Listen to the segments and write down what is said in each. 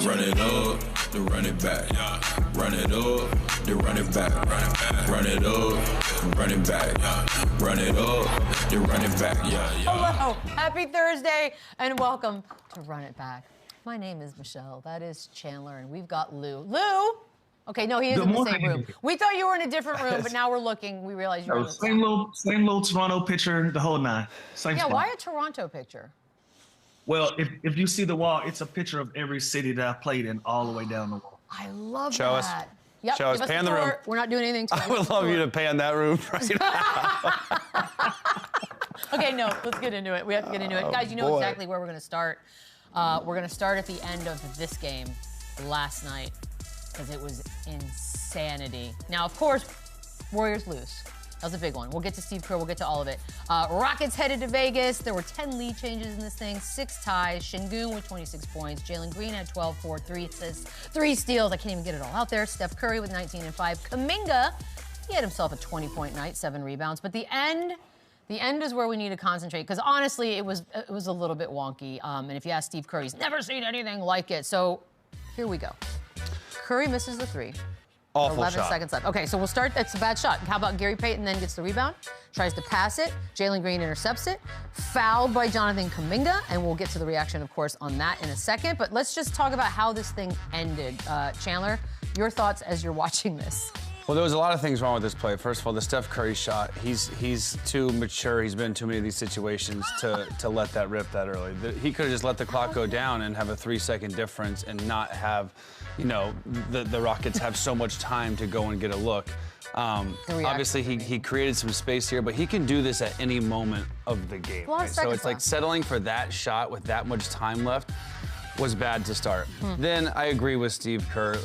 Run it up, then run it back. Run it up, then run it back. Run it up, run it back. Run it up, then run it back. Hello, happy Thursday, and welcome to Run It Back. My name is Michelle, that is Chandler, and we've got Lou. Lou? Okay, no, he is in the same room. We thought you were in a different room, but now we're looking, we realize you're in the same little Toronto picture, the whole nine. Same spot. Why a Toronto picture? Well, if you see the wall, it's a picture of every city that I've played in all the way down the wall. I love Show that. us. Yep, Show us. Pan the room. We're not doing anything tonight. I would love you to pan that room right now. Okay, no, let's get into it. We have to get into it. Guys, you know exactly where we're going to start. We're going to start at the end of this game last night because it was insanity. Now, of course, Warriors lose. That was a big one. We'll get to Steve Kerr. We'll get to all of it. Rockets headed to Vegas. There were 10 lead changes in this thing, 6 ties. Şengün with 26 points. Jalen Green had 12, 4, 3 assists, 3 steals. I can't even get it all out there. Steph Curry with 19 and 5. Kuminga, he had himself a 20-point night, 7 rebounds. But the end is where we need to concentrate because honestly, it was a little bit wonky. And if you ask Steve Kerr, he's never seen anything like it. So here we go. Curry misses the 3. Awful 11 shot. seconds left. Okay, so we'll start. That's a bad shot. How about Gary Payton then gets the rebound, tries to pass it. Jalen Green intercepts it. Fouled by Jonathan Kuminga, and we'll get to the reaction, of course, on that in a second. But let's just talk about how this thing ended. Chandler, your thoughts as you're watching this. Well, there was a lot of things wrong with this play. First of all, the Steph Curry shot, he's too mature. He's been in too many of these situations to let that rip that early. He could have just let the clock go down and have a 3-second difference and not have, you know, the Rockets have so much time to go and get a look. Obviously, he created some space here, but he can do this at any moment of the game. Right? So it's like settling for that shot with that much time left was bad to start. Then I agree with Steve Kerr.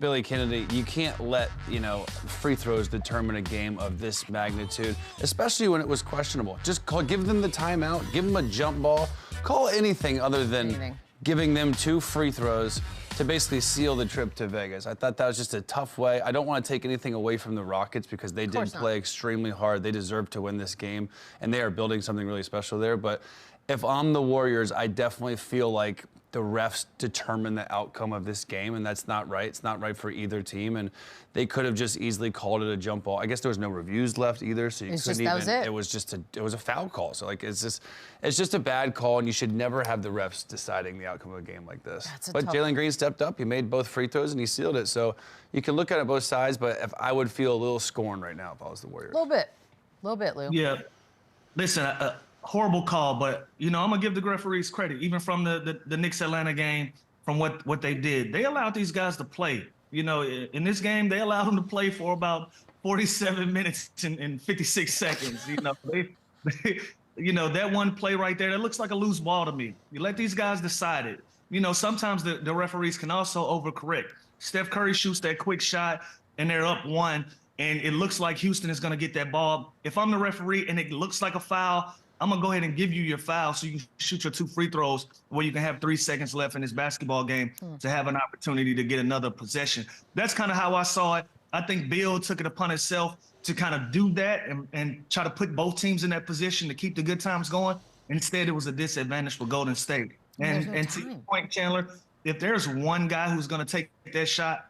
Billy Kennedy, you can't let, you know, free throws determine a game of this magnitude, especially when it was questionable. Just give them the timeout, give them a jump ball, call anything other than giving them 2 free throws to basically seal the trip to Vegas. I thought that was just a tough way. I don't want to take anything away from the Rockets because they did play extremely hard. They deserve to win this game, and they are building something really special there. But if I'm the Warriors, I definitely feel like the refs determine the outcome of this game, and that's not right. It's not right for either team, and they could have just easily called it a jump ball. I guess there was no reviews left either, so you couldn't even. It was just it was a foul call. So like it's just a bad call, and you should never have the refs deciding the outcome of a game like this. But Jalen Green stepped up. He made both free throws and he sealed it. So you can look at it both sides, but if I would feel a little scorn right now if I was the Warriors. A little bit, Lou. Yeah, listen. Horrible call, but you know I'm gonna give the referees credit, even from the Knicks Atlanta game, from what they did. They allowed these guys to play. You know, in this game they allowed them to play for about 47 minutes and 56 seconds. You know, you know that one play right there that looks like a loose ball to me. You let these guys decide it. You know, sometimes the referees can also overcorrect. Steph Curry shoots that quick shot and they're up 1, and it looks like Houston is gonna get that ball. If I'm the referee and it looks like a foul, I'm gonna go ahead and give you your foul so you can shoot your 2 free throws where you can have 3 seconds left in this basketball game to have an opportunity to get another possession. That's kind of how I saw it. I think Bill took it upon himself to kind of do that and try to put both teams in that position to keep the good times going. Instead, it was a disadvantage for Golden State. And to your point, Chandler, if there's one guy who's gonna take that shot,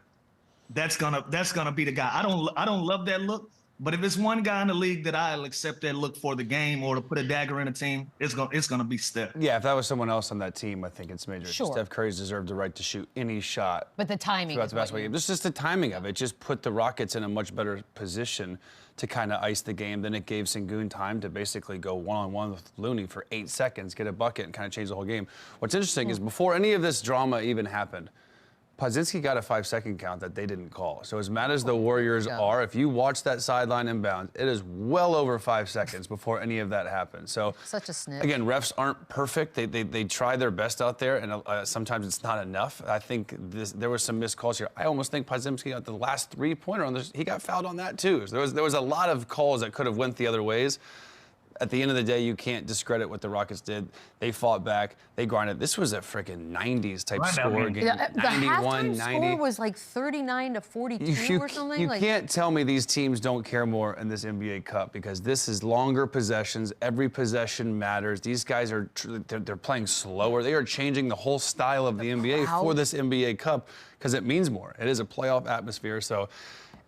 that's gonna be the guy. I don't love that look. But if it's one guy in the league that I'll accept that look for the game or to put a dagger in a team, it's gonna be Steph. Yeah, if that was someone else on that team, I think it's major. Steph Curry's deserved the right to shoot any shot. But the timing throughout the basketball game. It's just the timing of it. Just put the Rockets in a much better position to kind of ice the game. Then it gave Şengün time to basically go one-on-one with Looney for 8 seconds, get a bucket, and kind of change the whole game. What's interesting is before any of this drama even happened, Podziemski got a 5-second count that they didn't call. So as mad as the Warriors are, if you watch that sideline inbound, it is well over 5 seconds before any of that happened. So such a snitch. Again, refs aren't perfect. They try their best out there, and sometimes it's not enough. I think there was some missed calls here. I almost think Podziemski got the last 3-pointer on this. He got fouled on that too. So there was a lot of calls that could have went the other ways. at the end of the day, you can't discredit what the Rockets did. They fought back. They grinded. This was a freaking 90s type score game. Yeah, the 91, halftime 90. score was like 39 to 42 or something. You like, can't tell me these teams don't care more in this NBA Cup, because this is longer possessions. Every possession matters. These guys are they're playing slower. They are changing the whole style of the NBA for this NBA Cup because it means more. It is a playoff atmosphere, so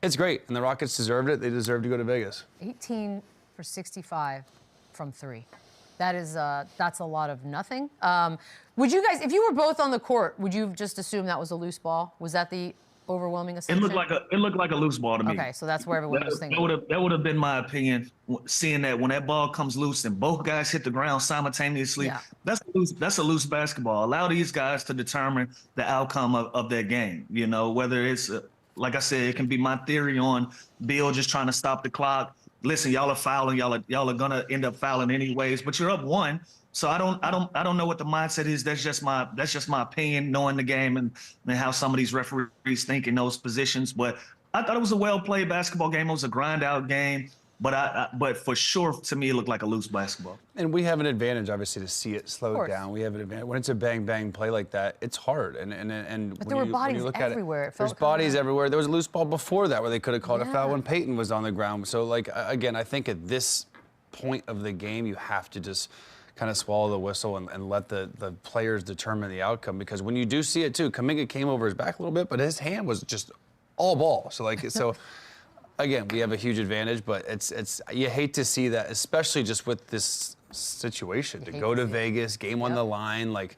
it's great. And the Rockets deserved it. They deserve to go to Vegas. 18 for 65 from 3. That is that's a lot of nothing. Would you guys, if you were both on the court, would you just assume that was a loose ball? Was that the overwhelming assumption? It looked like a loose ball to me. Okay, so that's where everyone was thinking. That would have been my opinion, seeing that when that ball comes loose and both guys hit the ground simultaneously. Yeah. That's a loose basketball. Allow these guys to determine the outcome of their game. You know, whether it's like I said, it can be my theory on Bill just trying to stop the clock. Listen, y'all are fouling. Y'all are gonna end up fouling anyways. But you're up 1, so I don't know what the mindset is. That's just my opinion, knowing the game and how some of these referees think in those positions. But I thought it was a well-played basketball game. It was a grind-out game. But for sure, to me, it looked like a loose basketball. And we have an advantage, obviously, to see it slowed down. We have an advantage. When it's a bang-bang play like that, it's hard. But there were bodies everywhere. There's bodies everywhere. There was a loose ball before that where they could have called a foul when Peyton was on the ground. So, like, again, I think at this point of the game, you have to just kind of swallow the whistle and let the players determine the outcome. Because when you do see it, too, Kuminga came over his back a little bit, but his hand was just all ball. So, like, again, we have a huge advantage, but it's you hate to see that, especially just with this situation. To go to Vegas, game on the line, like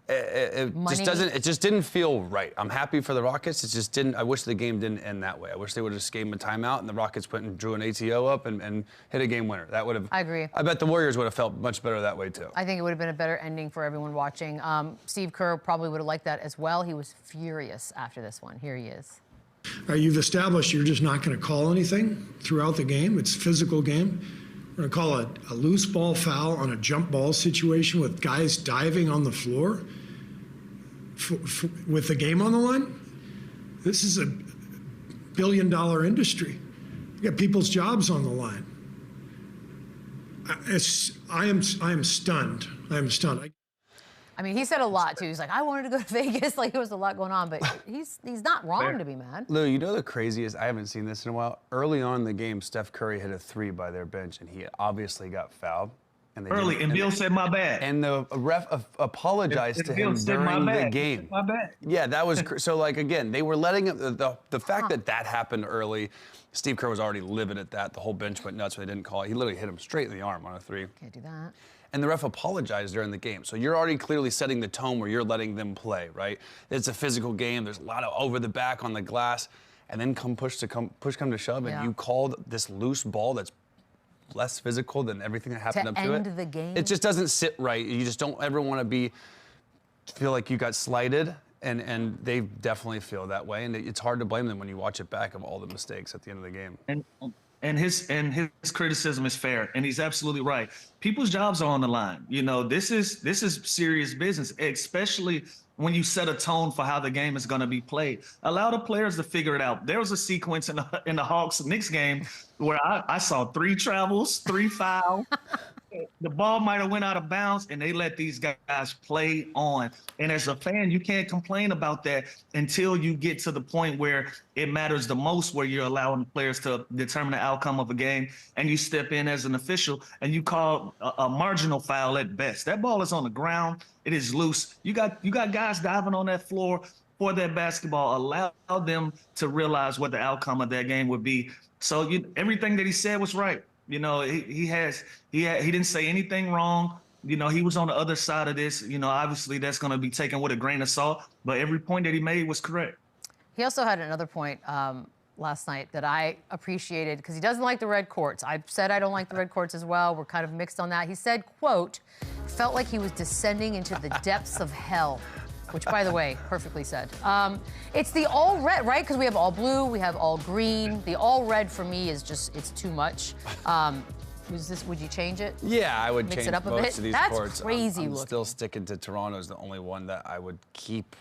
it just didn't feel right. I'm happy for the Rockets. It just didn't. I wish the game didn't end that way. I wish they would have just gave them a timeout and the Rockets went and drew an ATO up and hit a game winner. That would have. I agree. I bet the Warriors would have felt much better that way too. I think it would have been a better ending for everyone watching. Steve Kerr probably would have liked that as well. He was furious after this one. Here he is. You've established you're just not going to call anything throughout the game. It's a physical game. We're going to call a loose ball foul on a jump ball situation with guys diving on the floor with the game on the line. This is a billion-dollar industry. You got people's jobs on the line. I am stunned. I am stunned. I mean, he said a lot, too. He's like, I wanted to go to Vegas. Like, there was a lot going on, but he's not wrong to be mad. Lou, you know the craziest, I haven't seen this in a while. Early on in the game, Steph Curry hit a 3 by their bench, and he obviously got fouled. And Bill said, my bad. And the ref apologized to him during the game. My bad. Yeah, that was, so like, again, they were letting it, the fact that happened early, Steve Kerr was already livid at that. The whole bench went nuts when they didn't call it. He literally hit him straight in the arm on a 3. Can't do that. And the ref apologized during the game. So you're already clearly setting the tone where you're letting them play, right? It's a physical game. There's a lot of over the back on the glass. And then push come to shove, and you called this loose ball that's less physical than everything that happened up to it. To end the game? It just doesn't sit right. You just don't ever want to feel like you got slighted. And they definitely feel that way. And it's hard to blame them when you watch it back of all the mistakes at the end of the game. And his criticism is fair, and he's absolutely right. People's jobs are on the line. You know, this is serious business, especially when you set a tone for how the game is going to be played. Allow the players to figure it out. There was a sequence in the Hawks-Knicks game where I saw 3 travels, 3 fouls. The ball might have went out of bounds, and they let these guys play on. And as a fan, you can't complain about that until you get to the point where it matters the most, where you're allowing players to determine the outcome of a game, and you step in as an official and you call a marginal foul at best. That ball is on the ground. It is loose. You got guys diving on that floor for that basketball. Allow them to realize what the outcome of that game would be. So everything that he said was right. You know, he didn't say anything wrong. You know, he was on the other side of this. You know, obviously that's going to be taken with a grain of salt, but every point that he made was correct. He also had another point last night that I appreciated, because he doesn't like the red courts. I said I don't like the red courts as well. We're kind of mixed on that. He said, quote, felt like he was descending into the depths of hell. Which, by the way, perfectly said. It's the all red, right? Because we have all blue, we have all green. The all red for me is just, it's too much. Would you change it? Yeah, I would mix change it up a most bit. of these That's courts. crazy I'm looking. still sticking to Toronto's the only one that I would keep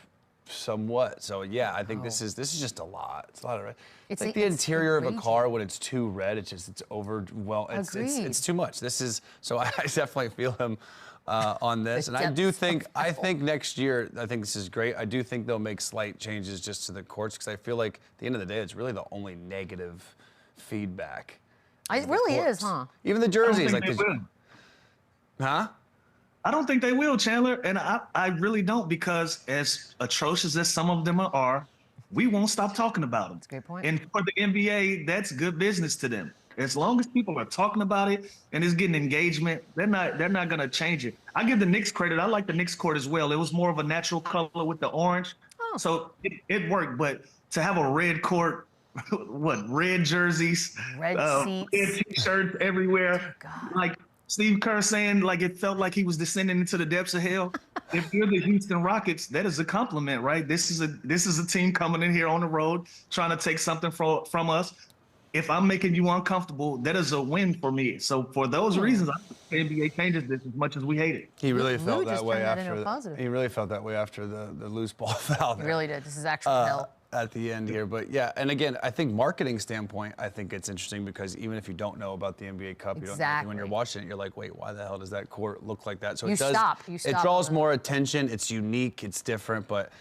somewhat. So yeah, I think this is just a lot. It's a lot of. It's like the it's interior of a outrageous. car when it's too red. It's overwhelming. It's too much. This is so I definitely feel him on this, and I think next year I think this is great. I do think they'll make slight changes just to the courts because I feel like at the end of the day it's really the only negative feedback. It really is, huh? Even the jerseys, I don't think they will, Chandler, and I really don't, because as atrocious as some of them are, we won't stop talking about them. That's a great point. And for the NBA, that's good business to them. As long as people are talking about it and it's getting engagement, they're not going to change it. I give the Knicks credit. I like the Knicks court as well. It was more of a natural color with the orange, so it worked. But to have a red court, red jerseys, red seats, red t-shirts everywhere, like Steve Kerr saying, like it felt like he was descending into the depths of hell. If you're the Houston Rockets, that is a compliment, right? This is a team coming in here on the road trying to take something from us. If I'm making you uncomfortable, that is a win for me. So for those reasons, I think the NBA changes this as much as we hate it. He really felt that way after the loose ball foul. He really did. This is actual hell. At the end here, but yeah, and again, I think marketing standpoint, I think it's interesting because even if you don't know about the NBA Cup, you don't know, when you're watching it, you're like, wait, why the hell does that court look like that? So you stop. It draws more attention. It's unique. It's different, but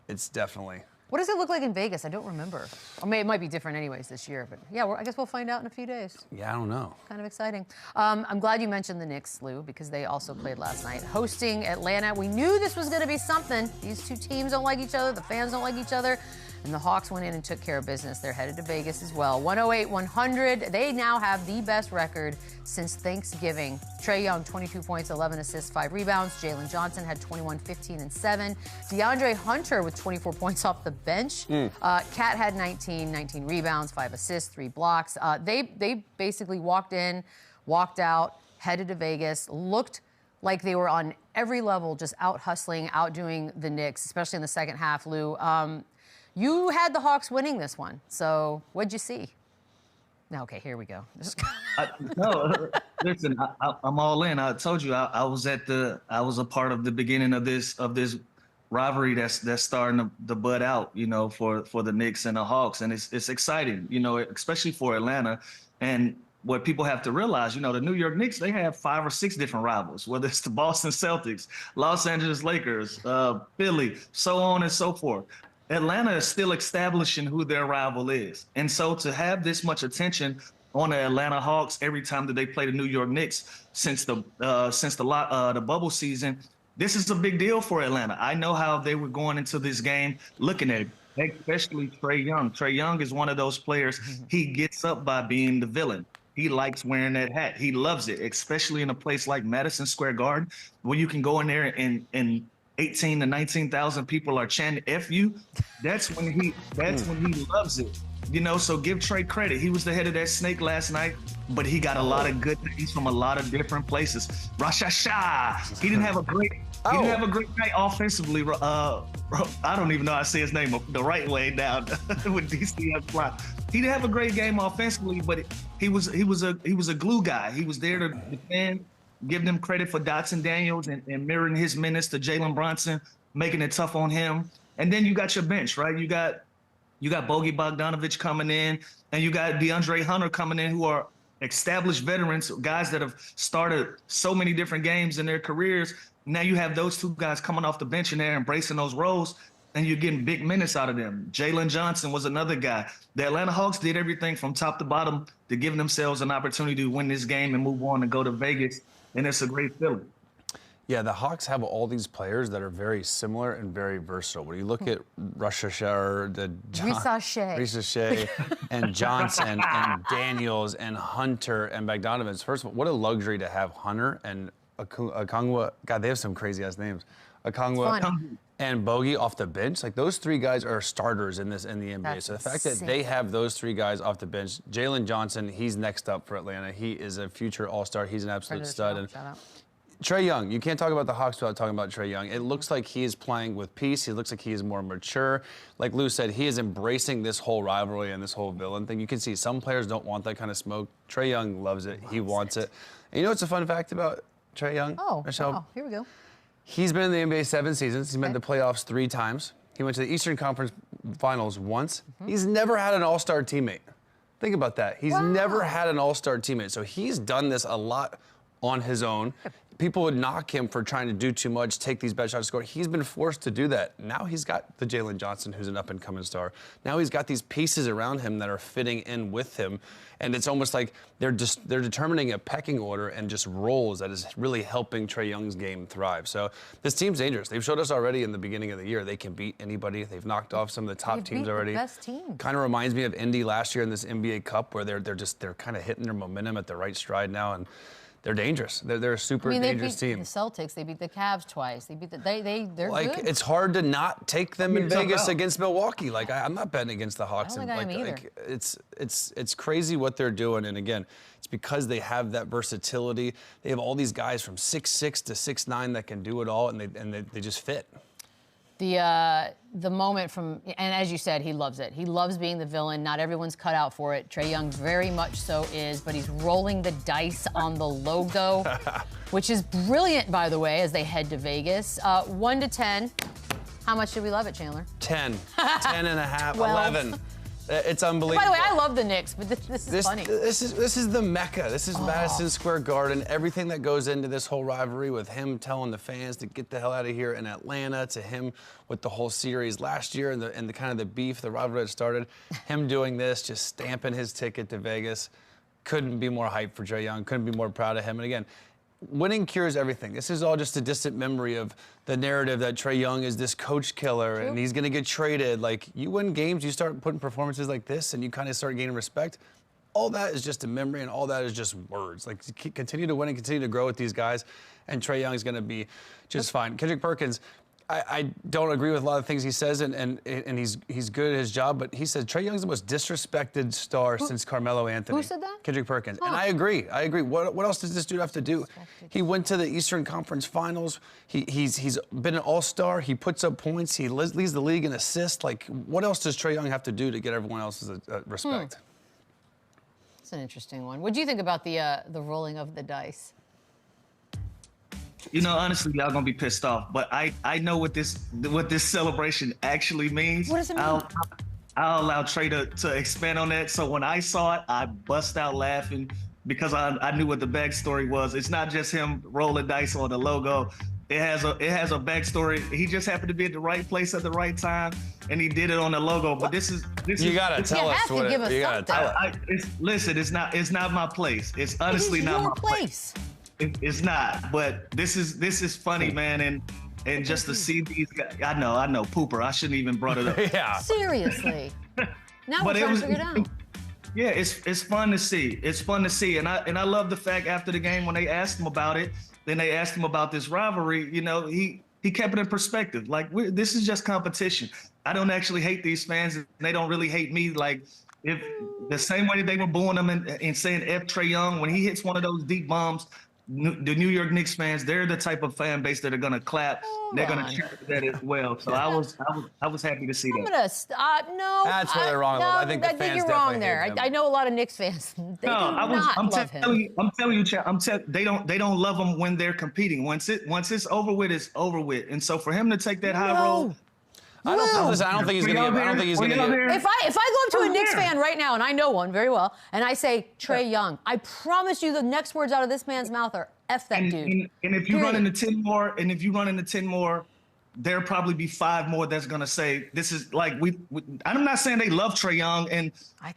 it's definitely. What does it look like in Vegas? I don't remember. I mean, it might be different anyways this year, but yeah, I guess we'll find out in a few days. Yeah, I don't know. Kind of exciting. I'm glad you mentioned the Knicks, Lou, because they also played last night, hosting Atlanta. We knew this was going to be something. These two teams don't like each other. The fans don't like each other. And the Hawks went in and took care of business. They're headed to Vegas as well. 108-100. They now have the best record since Thanksgiving. Trae Young, 22 points, 11 assists, 5 rebounds. Jalen Johnson had 21, 15, and 7. DeAndre Hunter with 24 points off the bench. Cat had 19 rebounds, 5 assists, 3 blocks. They basically walked in, walked out, headed to Vegas, looked like they were on every level, just out hustling, outdoing the Knicks, especially in the second half, Lou. You had the Hawks winning this one, so what'd you see? No, okay, here we go. No, listen, I'm all in. I told you I was a part of the beginning of this rivalry that's starting to bud out, for the Knicks and the Hawks, and it's exciting, especially for Atlanta. And what people have to realize, the New York Knicks, they have 5 or 6 different rivals, whether it's the Boston Celtics, Los Angeles Lakers, Philly, so on and so forth. Atlanta is still establishing who their rival is. And so to have this much attention on the Atlanta Hawks every time that they play the New York Knicks since the bubble season, this is a big deal for Atlanta. I know how they were going into this game looking at it, especially Trae Young. Trae Young is one of those players, he gets up by being the villain. He likes wearing that hat. He loves it, especially in a place like Madison Square Garden, where you can go in there and 18 to 19,000 people are chanting F you. That's when he loves it. So give Trae credit. He was the head of that snake last night, but he got a lot of good things from a lot of different places. Rashasha. He didn't have a great night offensively. I don't even know how to say his name the right way down with DCF fly. He didn't have a great game offensively, but he was a glue guy. He was there to defend. Give them credit for Dotson Daniels and mirroring his minutes to Jalen Brunson, making it tough on him. And then you got your bench, right? You got Bogey Bogdanovic coming in, and you got DeAndre Hunter coming in, who are established veterans, guys that have started so many different games in their careers. Now you have those two guys coming off the bench and they're embracing those roles, and you're getting big minutes out of them. Jalen Johnson was another guy. The Atlanta Hawks did everything from top to bottom to give themselves an opportunity to win this game and move on and go to Vegas. And it's a great feeling. Yeah, the Hawks have all these players that are very similar and very versatile. When you look at Rashasha and Johnson and Daniels and Hunter and Bogdanovic, first of all, what a luxury to have Hunter and Okongwu. God, they have some crazy-ass names. Okongwu and Bogey off the bench. Like, those 3 guys are starters in the NBA. That's so the fact insane. that they have those 3 guys off the bench, Jalen Johnson, he's next up for Atlanta. He is a future all-star. He's an absolute stud. And Trae Young, you can't talk about the Hawks without talking about Trae Young. It looks like he is playing with peace. He looks like he is more mature. Like Lou said, he is embracing this whole rivalry and this whole villain thing. You can see some players don't want that kind of smoke. Trae Young loves it. He wants it. And you know what's a fun fact about Trae Young? Oh, Michelle? wow. Here we go. He's been in the NBA 7 seasons. He's been to the playoffs 3 times. He went to the Eastern Conference Finals once. He's never had an all-star teammate. Think about that. He's never had an all-star teammate. So he's done this a lot on his own. People would knock him for trying to do too much, take these bad shots to score. He's been forced to do that. Now he's got the Jalen Johnson, who's an up-and-coming star. Now he's got these pieces around him that are fitting in with him. And it's almost like they're determining a pecking order and just roles that is really helping Trae Young's game thrive. So this team's dangerous. They've showed us already in the beginning of the year they can beat anybody. They've knocked off some of the top teams already. The best team. Kind of reminds me of Indy last year in this NBA Cup, where they're kind of hitting their momentum at the right stride now, and they're dangerous. They're a super dangerous team. The Celtics. They beat the Cavs twice. They beat they're like, good. it's hard to not take them in Vegas against Milwaukee. Like, I'm not betting against the Hawks. I don't think I am either. It's crazy what they're doing. And again, it's because they have that versatility. They have all these guys from 6'6" to 6'9" that can do it all, and they just fit. The moment from, and as you said, he loves it. He loves being the villain. Not everyone's cut out for it. Trae Young very much so is, but he's rolling the dice on the logo, which is brilliant, by the way, as they head to Vegas. 1 to 10. How much do we love it, Chandler? 10. 10 and a half. 11. It's unbelievable. By the way, I love the Knicks, but this is funny. This is the Mecca. This is Madison Square Garden. Everything that goes into this whole rivalry, with him telling the fans to get the hell out of here in Atlanta, to him with the whole series last year and the kind of the beef, the rivalry that started, him doing this, just stamping his ticket to Vegas. Couldn't be more hyped for Trae Young. Couldn't be more proud of him. And again, winning cures everything. This is all just a distant memory of the narrative that Trae Young is this coach killer and he's going to get traded. Like, you win games, you start putting performances like this, and you kind of start gaining respect. All that is just a memory, and all that is just words. Like, continue to win and continue to grow with these guys, and Trae Young is going to be just fine. Kendrick Perkins, I don't agree with a lot of things he says, and he's good at his job, but he said Trae Young's the most disrespected star since Carmelo Anthony. Who said that? Kendrick Perkins. And I agree. What else does this dude have to do? He went to the Eastern Conference Finals. He's been an all-star. He puts up points. He leads the league in assists. Like, what else does Trae Young have to do to get everyone else's respect? That's an interesting one. What do you think about the rolling of the dice? You know, honestly, y'all gonna be pissed off, but I know what this celebration actually means. What does it mean? I'll allow Trae to expand on that. So when I saw it, I bust out laughing because I knew what the backstory was. It's not just him rolling dice on the logo. It has a backstory. He just happened to be at the right place at the right time, and he did it on the logo. But this is you gotta tell us what it is. You gotta tell us. Listen, it's not my place. It's honestly not my place. It's not, but this is funny, man, and just to see these guys, I know, pooper. I shouldn't even brought it up. Yeah. Seriously. Now we're trying to figure it out. Yeah, it's fun to see. It's fun to see, and I love the fact after the game when they asked him about it, then they asked him about this rivalry. You know, he kept it in perspective. Like, this is just competition. I don't actually hate these fans, and they don't really hate me. Like, if the same way that they were booing him and saying F Trae Young when he hits one of those deep bombs. The New York Knicks fans, they're the type of fan base that are gonna clap. They're gonna cheer for that as well. So I was happy to see that. I'm gonna stop. No, that's where they're wrong. I think the fans you're wrong there. I know a lot of Knicks fans. I'm telling you, they don't love them when they're competing. Once it's over with, it's over with. And so for him to take that high road. I don't think he's gonna get. If I go up to a Knicks fan right now, and I know one very well, and I say Trae Young, I promise you the next words out of this man's mouth are F that dude. And if you run into 10 more, there'll probably be 5 more that's gonna say this is like I'm not saying they love Trae Young and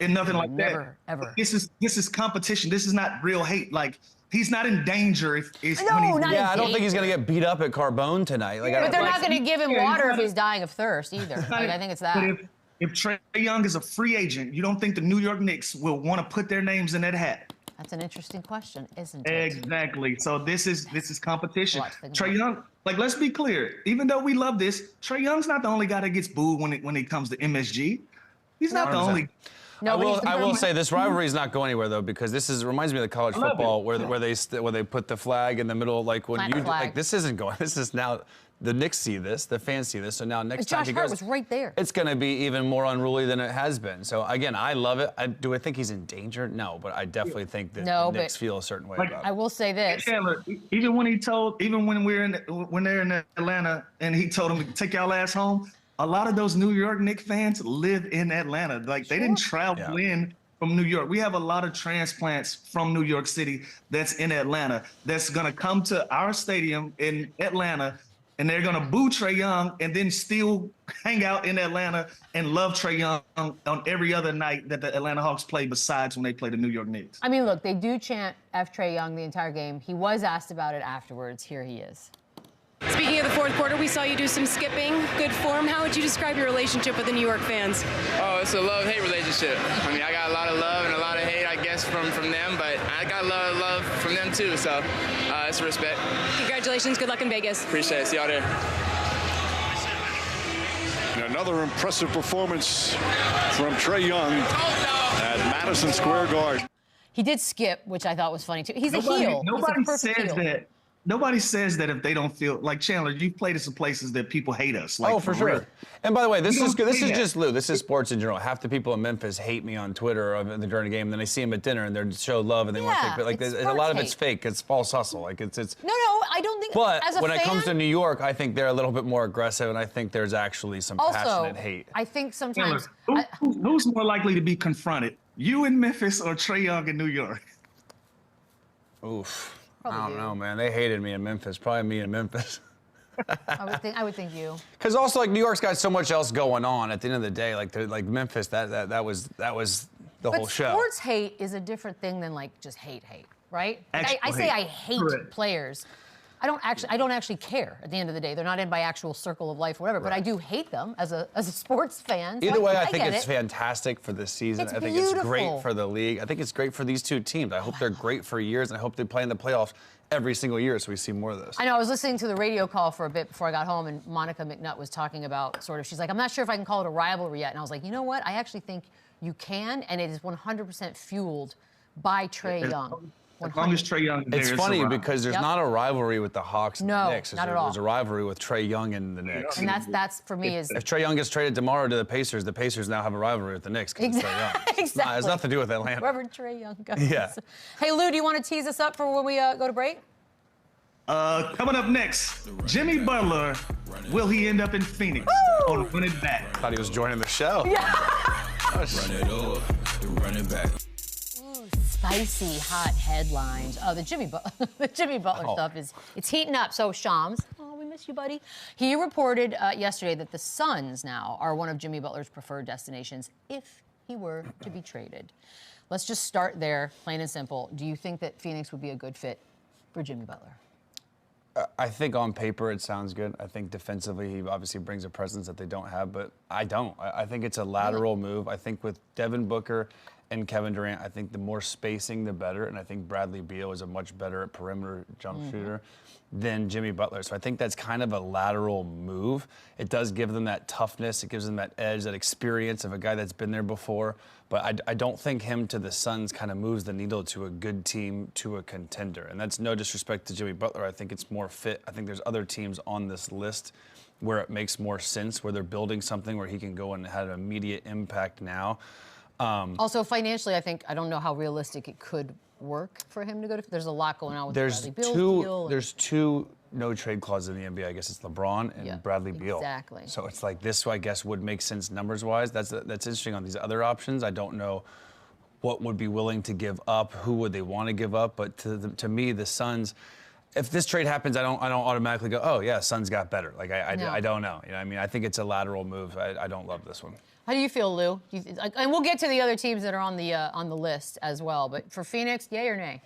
nothing like that. Ever. This is competition. This is not real hate. Like, he's not in danger I don't think he's going to get beat up at Carbone tonight. Like, but they're not going to give him water if he's dying of thirst either. I think it's that. But if Trae Young is a free agent, you don't think the New York Knicks will want to put their names in that hat? That's an interesting question, isn't it? Exactly. So this is competition. Trae Young, like, let's be clear. Even though we love this, Trae Young's not the only guy that gets booed when it comes to MSG. He's not the only. I will say this rivalry is not going anywhere though, because reminds me of the college football where they put the flag in the middle, like when this isn't going. This is now the Knicks see this, the fans see this, so now next time he goes, was right there. It's going to be even more unruly than it has been. So again, I love it. Do I think he's in danger? No, but I definitely think that the Knicks feel a certain way about it. I will say this, Chandler. Even when they're in Atlanta, and he told them to take y'all ass home. a lot of those New York Knicks fans live in Atlanta. Like they didn't travel in from New York. We have a lot of transplants from New York City that's in Atlanta that's gonna come to our stadium in Atlanta, and they're gonna boo Trae Young and then still hang out in Atlanta and love Trae Young on every other night that the Atlanta Hawks play besides when they play the New York Knicks. I mean, look, they do chant F Trae Young the entire game. He was asked about it afterwards. Here he is. Speaking of the fourth quarter, we saw you do some skipping, good form. How would you describe your relationship with the New York fans? Oh, it's a love-hate relationship. I mean, I got a lot of love and a lot of hate, I guess, from them, but I got a lot of love from them too, so it's respect. Congratulations, good luck in Vegas. Appreciate it, see y'all there. Another impressive performance from Trae Young at Madison Square Garden. He did skip, which I thought was funny too. He's a heel. Nobody He's a perfect says heel. that. Nobody says that if they don't feel like Chandler. You've played in some places that people hate us. Like, Oh, for real. sure. And by the way, this is that. just Lou. This is sports in general. Half the people in Memphis hate me on Twitter or during the game, and then they see him at dinner and they show love and they want to take. But like, it's a lot of sports it's fake. It's false hustle. Like it's. No, I don't think. But as a when fan, it comes to New York, I think they're a little bit more aggressive, and I think there's actually some passionate hate. I think Chandler, sometimes. who's more likely to be confronted? You in Memphis or Trae Young in New York? Oof. Probably I don't you. know, man. They hated me in Memphis. Probably me in Memphis. I would think you. Because also, like, New York's got so much else going on. At the end of the day, like Memphis, that was the whole show. But sports hate is a different thing than like just hate, right? Like, I say I hate Correct. players. I don't actually care at the end of the day. They're not in my actual circle of life or whatever, but I do hate them as a sports fan. So Either way, I get think it's it. fantastic for this season. It's I think it's great beautiful. for the league. I think it's great for these two teams. I hope they're great for years, and I hope they play in the playoffs every single year so we see more of this. I know, I was listening to the radio call for a bit before I got home, and Monica McNutt was talking about she's like, I'm not sure if I can call it a rivalry yet. And I was like, you know what? I actually think you can, and it is 100% fueled by Trae Young. As long as Trae Young is there, It's funny a because there's not a rivalry with the Hawks and No, the Knicks. not at all. There's a rivalry with Trae Young and the Knicks. And that's for me is If Trae Young gets traded tomorrow to the Pacers now have a rivalry with the Knicks because it's Trae Young. Exactly. It has nothing to do with Atlanta. wherever Trae Young goes. Yeah. Hey, Lou, do you want to tease us up for when we go to break? Coming up next, Jimmy Butler. Will he end up in Phoenix on Run It Back? Thought he was joining the show. Run it up, run it back. Spicy hot headlines. Oh, the Jimmy Butler stuff it's heating up. So Shams, we miss you, buddy. He reported yesterday that the Suns now are one of Jimmy Butler's preferred destinations if he were to be traded. Let's just start there, plain and simple. Do you think that Phoenix would be a good fit for Jimmy Butler? I think on paper it sounds good. I think defensively he obviously brings a presence that they don't have, but I don't. I think it's a lateral move. I think with Devin Booker and Kevin Durant, I think the more spacing, the better. And I think Bradley Beal is a much better perimeter jump shooter than Jimmy Butler. So I think that's kind of a lateral move. It does give them that toughness. It gives them that edge, that experience of a guy that's been there before. But I don't think him to the Suns kind of moves the needle to a good team, to a contender. And that's no disrespect to Jimmy Butler. I think it's more fit. I think there's other teams on this list where it makes more sense, where they're building something where he can go and have an immediate impact now. Also, financially, I don't know how realistic it could work for him to go to. There's a lot going on with the Bradley Beal deal. There's two no trade clauses in the NBA. I guess it's LeBron and Bradley Beal. Exactly. So it's like this, I guess, would make sense numbers-wise. That's interesting on these other options. I don't know what would be willing to give up, who would they want to give up. But to me, the Suns, if this trade happens, I don't automatically go, oh yeah, Suns got better. Like I don't know. You know, I mean, I think it's a lateral move. I don't love this one. How do you feel, Lou? And we'll get to the other teams that are on the list as well. But for Phoenix, yay or nay?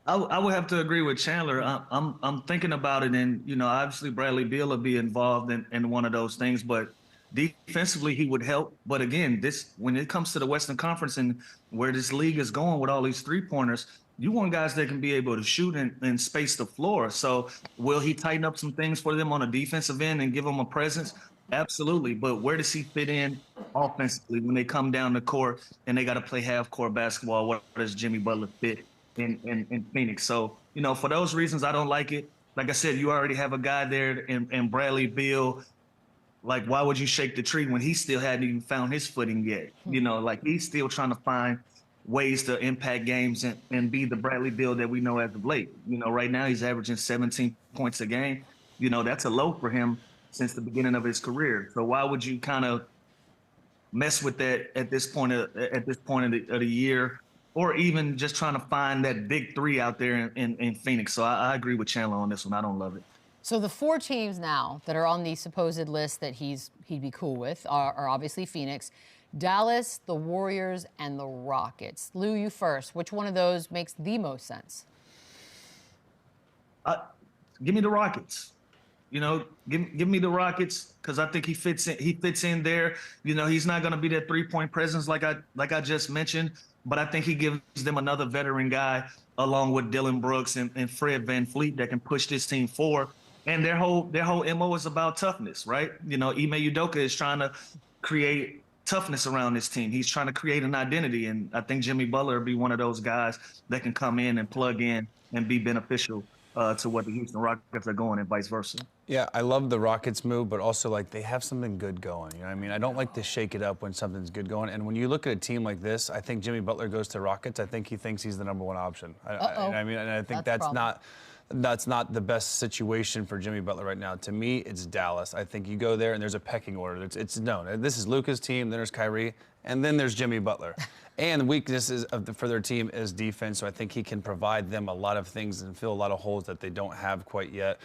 I would have to agree with Chandler. I'm thinking about it, and obviously Bradley Beal will be involved in one of those things, but defensively he would help. But again, when it comes to the Western Conference and where this league is going with all these three-pointers, you want guys that can be able to shoot and space the floor. So will he tighten up some things for them on a defensive end and give them a presence? Absolutely, but where does he fit in offensively when they come down the court and they got to play half-court basketball? Where does Jimmy Butler fit in Phoenix? So, for those reasons, I don't like it. Like I said, you already have a guy there in Bradley Beal. Like, why would you shake the tree when he still hadn't even found his footing yet? Like he's still trying to find ways to impact games and be the Bradley Beal that we know as of late. Right now he's averaging 17 points a game. That's a low for him. since the beginning of his career. So why would you kind of mess with that at this point of the year, or even just trying to find that big three out there in Phoenix? So I agree with Chandler on this one. I don't love it. So the 4 teams now that are on the supposed list that he'd be cool with are obviously Phoenix, Dallas, the Warriors, and the Rockets. Lou, you first. Which one of those makes the most sense? Give me the Rockets. You know, give me the Rockets, because I think he fits in there. You know, he's not going to be that three-point presence like I just mentioned, but I think he gives them another veteran guy along with Dylan Brooks and Fred VanVleet that can push this team forward. And their whole MO is about toughness, right? You know, Ime Udoka is trying to create toughness around this team. He's trying to create an identity, and I think Jimmy Butler will be one of those guys that can come in and plug in and be beneficial to what the Houston Rockets are going, and vice versa. Yeah, I love the Rockets move, but also, like, they have something good going. You know what I mean? I don't like to shake it up when something's good going. And when you look at a team like this, I think Jimmy Butler goes to Rockets. I think he thinks he's the #1 option. I mean, and I think that's not the best situation for Jimmy Butler right now. To me, it's Dallas. I think you go there and there's a pecking order. It's known. This is Luka's team, then there's Kyrie, and then there's Jimmy Butler. And the weaknesses for their team is defense, so I think he can provide them a lot of things and fill a lot of holes that they don't have quite yet.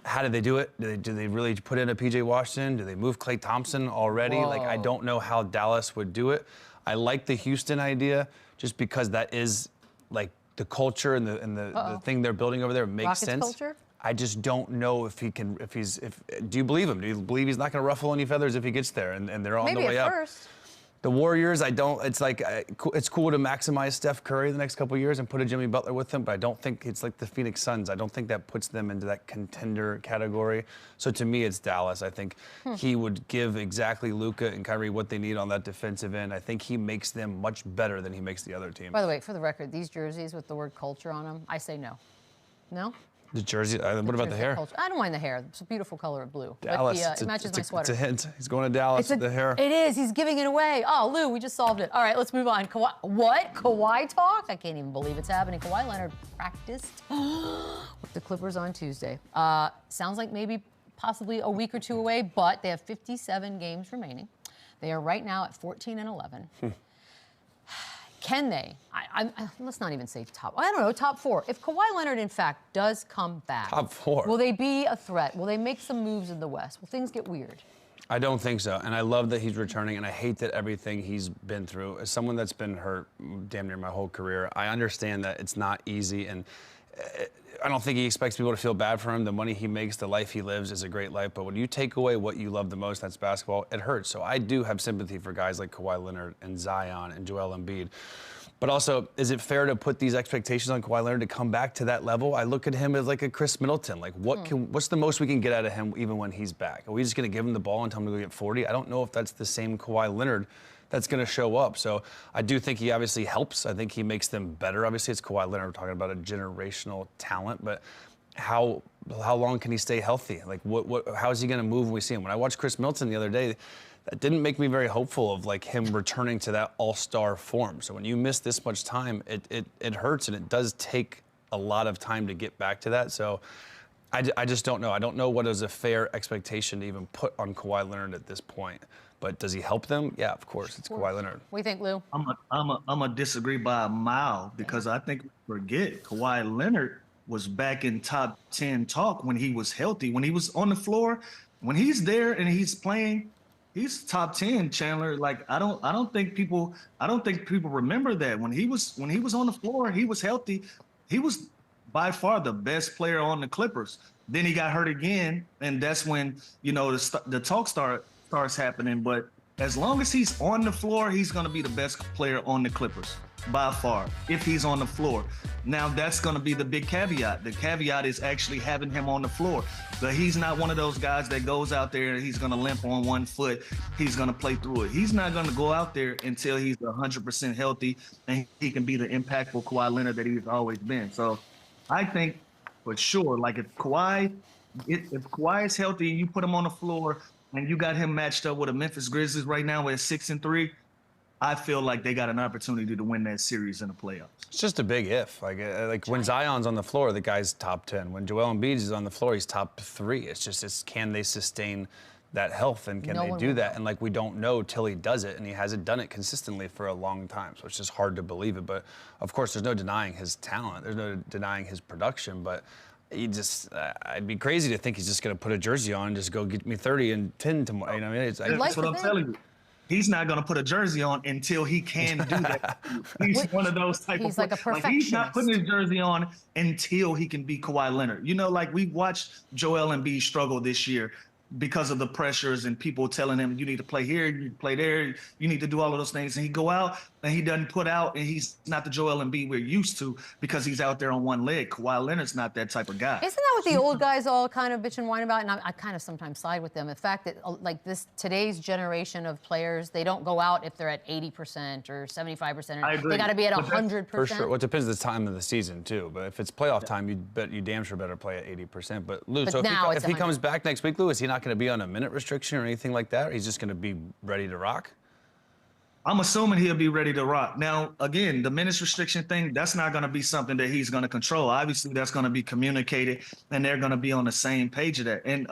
How did they do it? Do they really put in a P.J. Washington? Do they move Klay Thompson already? Whoa. Like, I don't know how Dallas would do it. I like the Houston idea just because that is, like, the culture and the thing they're building over there makes Rockets sense. Culture? I just don't know if he can. Do you believe him? Do you believe he's not going to ruffle any feathers if he gets there and they're on the way up? Maybe at first. The Warriors, I don't. It's like it's cool to maximize Steph Curry the next couple of years and put a Jimmy Butler with him, but I don't think it's like the Phoenix Suns. I don't think that puts them into that contender category. So to me, it's Dallas. I think he would give exactly Luka and Kyrie what they need on that defensive end. I think he makes them much better than he makes the other team. By the way, for the record, these jerseys with the word culture on them, I say no. No? The jersey. What about the hair? Culture. I don't mind the hair. It's a beautiful color of blue. Dallas. But it matches my sweater. It's a hint. He's going to Dallas with the hair. It is. He's giving it away. Oh, Lou, we just solved it. All right, let's move on. What? Kawhi talk? I can't even believe it's happening. Kawhi Leonard practiced with the Clippers on Tuesday. Sounds like maybe possibly a week or two away, but they have 57 games remaining. They are right now at 14-11. Can they? Let's not even say top. I don't know, top 4. If Kawhi Leonard, in fact, does come back, top 4, will they be a threat? Will they make some moves in the West? Will things get weird? I don't think so, and I love that he's returning, and I hate that everything he's been through. As someone that's been hurt damn near my whole career, I understand that it's not easy, and I don't think he expects people to feel bad for him. The money he makes, the life he lives is a great life, but when you take away what you love the most, that's basketball, it hurts. So I do have sympathy for guys like Kawhi Leonard and Zion and Joel Embiid. But also, is it fair to put these expectations on Kawhi Leonard to come back to that level? I look at him as like a Chris Middleton. Like, what's the most we can get out of him even when he's back? Are we just going to give him the ball and tell him to go get 40? I don't know if that's the same Kawhi Leonard that's going to show up. So I do think he obviously helps. I think he makes them better. Obviously, it's Kawhi Leonard. We're talking about a generational talent, but how long can he stay healthy? Like, how is he going to move when we see him? When I watched Chris Middleton the other day, that didn't make me very hopeful of like him returning to that all-star form. So when you miss this much time, it hurts, and it does take a lot of time to get back to that. So I just don't know. I don't know what is a fair expectation to even put on Kawhi Leonard at this point. But does he help them? Yeah, of course. It's Kawhi Leonard. What do you think, Lou? I'm a disagree by a mile, because I think forget Kawhi Leonard was back in top 10 talk when he was healthy, when he was on the floor, when he's there and he's playing. He's top 10, Chandler. Like, I don't think people remember that. When he was on the floor, he was healthy. He was by far the best player on the Clippers. Then he got hurt again, and that's when, you know, the talk starts happening. But as long as he's on the floor, he's going to be the best player on the Clippers by far, if he's on the floor. Now, that's going to be the big caveat. The caveat is actually having him on the floor. But he's not one of those guys that goes out there and he's going to limp on one foot. He's going to play through it. He's not going to go out there until he's 100% healthy and he can be the impactful Kawhi Leonard that he's always been. So I think for sure, like if Kawhi is healthy and you put him on the floor and you got him matched up with the Memphis Grizzlies right now at 6-3, I feel like they got an opportunity to win that series in the playoffs. It's just a big if. Like when Zion's on the floor, the guy's top 10. When Joel Embiid is on the floor, he's top 3. It's can they sustain that health, and can they do that? And like, we don't know till he does it, and he hasn't done it consistently for a long time. So it's just hard to believe it. But of course, there's no denying his talent. There's no denying his production. But I'd be crazy to think he's just going to put a jersey on and just go get me 30 and 10 tomorrow. You know what I mean? That's what I'm telling you. He's not going to put a jersey on until he can do that. He's one of those type of He's like a perfectionist. He's not putting his jersey on until he can be Kawhi Leonard. You know, like we watched Joel Embiid struggle this year because of the pressures and people telling him, you need to play here, you need to play there, you need to do all of those things. And he go out and he doesn't put out, and he's not the Joel Embiid we're used to because he's out there on one leg. Kawhi Leonard's not that type of guy. Isn't that what the old guys all kind of bitch and whine about? And I kind of sometimes side with them. The fact that like today's generation of players, they don't go out if they're at 80% or 75%. I agree. They got to be at 100%. For sure. Well, it depends on the time of the season too. But if it's playoff time, you damn sure better play at 80%. But Lou, so if he comes back next week, Lou, is he not going to be on a minute restriction or anything like that? Or he's just going to be ready to rock? I'm assuming he'll be ready to rock. Now, again, the minutes restriction thing, that's not going to be something that he's going to control. Obviously, that's going to be communicated, and they're going to be on the same page of that. And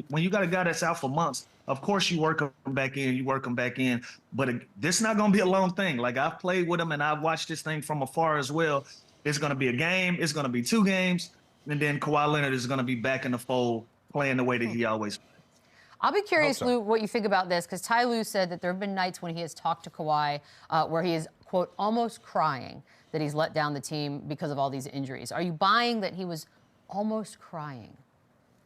when you got a guy that's out for months, of course you work him back in, But this is not going to be a long thing. Like, I've played with him, and I've watched this thing from afar as well. It's going to be a game. It's going to be 2 games. And then Kawhi Leonard is going to be back in the fold playing the way that he always plays. I'll be curious, Lou, what you think about this, because Ty Lue said that there have been nights when he has talked to Kawhi where he is, quote, almost crying that he's let down the team because of all these injuries. Are you buying that he was almost crying?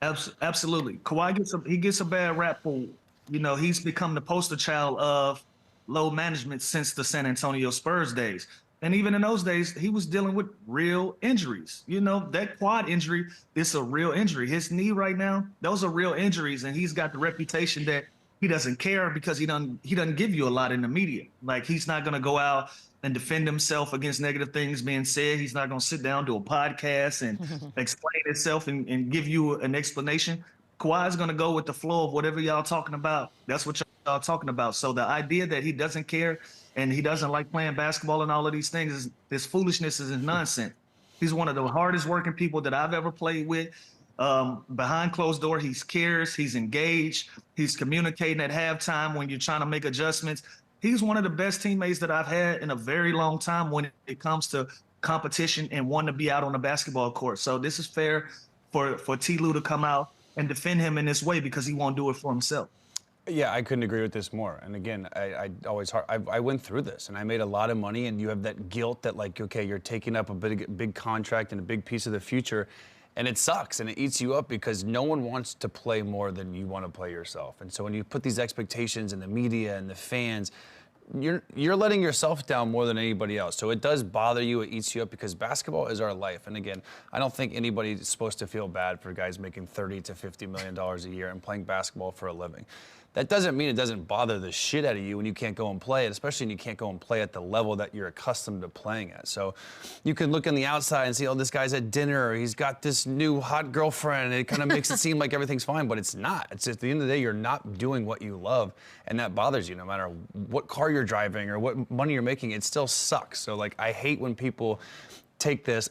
Absolutely. Kawhi gets a bad rap for, he's become the poster child of load management since the San Antonio Spurs days. And even in those days, he was dealing with real injuries. That quad injury is a real injury. His knee right now, those are real injuries. And he's got the reputation that he doesn't care because he doesn't give you a lot in the media. Like, he's not going to go out and defend himself against negative things being said. He's not going to sit down, do a podcast and explain himself and give you an explanation. Kawhi's going to go with the flow of whatever y'all talking about. That's what y'all talking about. So the idea that he doesn't care and he doesn't like playing basketball and all of these things, this foolishness is nonsense. He's one of the hardest working people that I've ever played with. Behind closed door, he cares, he's engaged, he's communicating at halftime when you're trying to make adjustments. He's one of the best teammates that I've had in a very long time when it comes to competition and wanting to be out on the basketball court. So this is fair for T. Lue to come out and defend him in this way because he won't do it for himself. Yeah, I couldn't agree with this more. And again, I went through this and I made a lot of money, and you have that guilt that, like, okay, you're taking up a big contract and a big piece of the future, and it sucks and it eats you up because no one wants to play more than you want to play yourself. And so when you put these expectations in the media and the fans, you're letting yourself down more than anybody else. So it does bother you, it eats you up, because basketball is our life. And again, I don't think anybody's supposed to feel bad for guys making $30 to $50 million a year and playing basketball for a living. That doesn't mean it doesn't bother the shit out of you when you can't go and play it, especially when you can't go and play at the level that you're accustomed to playing at. So you can look on the outside and see, oh, this guy's at dinner, he's got this new hot girlfriend, and it kind of makes it seem like everything's fine, but it's not. It's at the end of the day, you're not doing what you love, and that bothers you no matter what car you're driving or what money you're making. It still sucks. So, like, I hate when people take this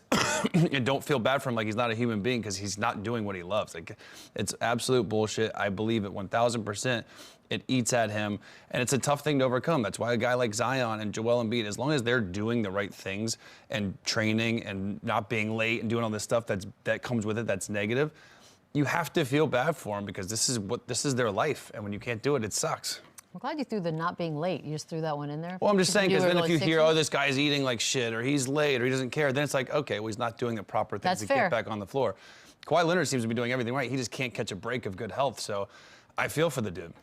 and don't feel bad for him like he's not a human being because he's not doing what he loves. Like, it's absolute bullshit. I believe it 1,000%. It eats at him, and it's a tough thing to overcome. That's why a guy like Zion and Joel Embiid, as long as they're doing the right things and training and not being late and doing all this stuff that comes with it that's negative, you have to feel bad for them because this is their life, and when you can't do it, it sucks. I'm glad you threw the not being late. You just threw that one in there. Well, I'm just saying, because then if you hear, oh, this guy's eating like shit, or he's late, or he doesn't care, then it's like, okay, well, he's not doing the proper things to get back on the floor. Kawhi Leonard seems to be doing everything right. He just can't catch a break of good health, so I feel for the dude.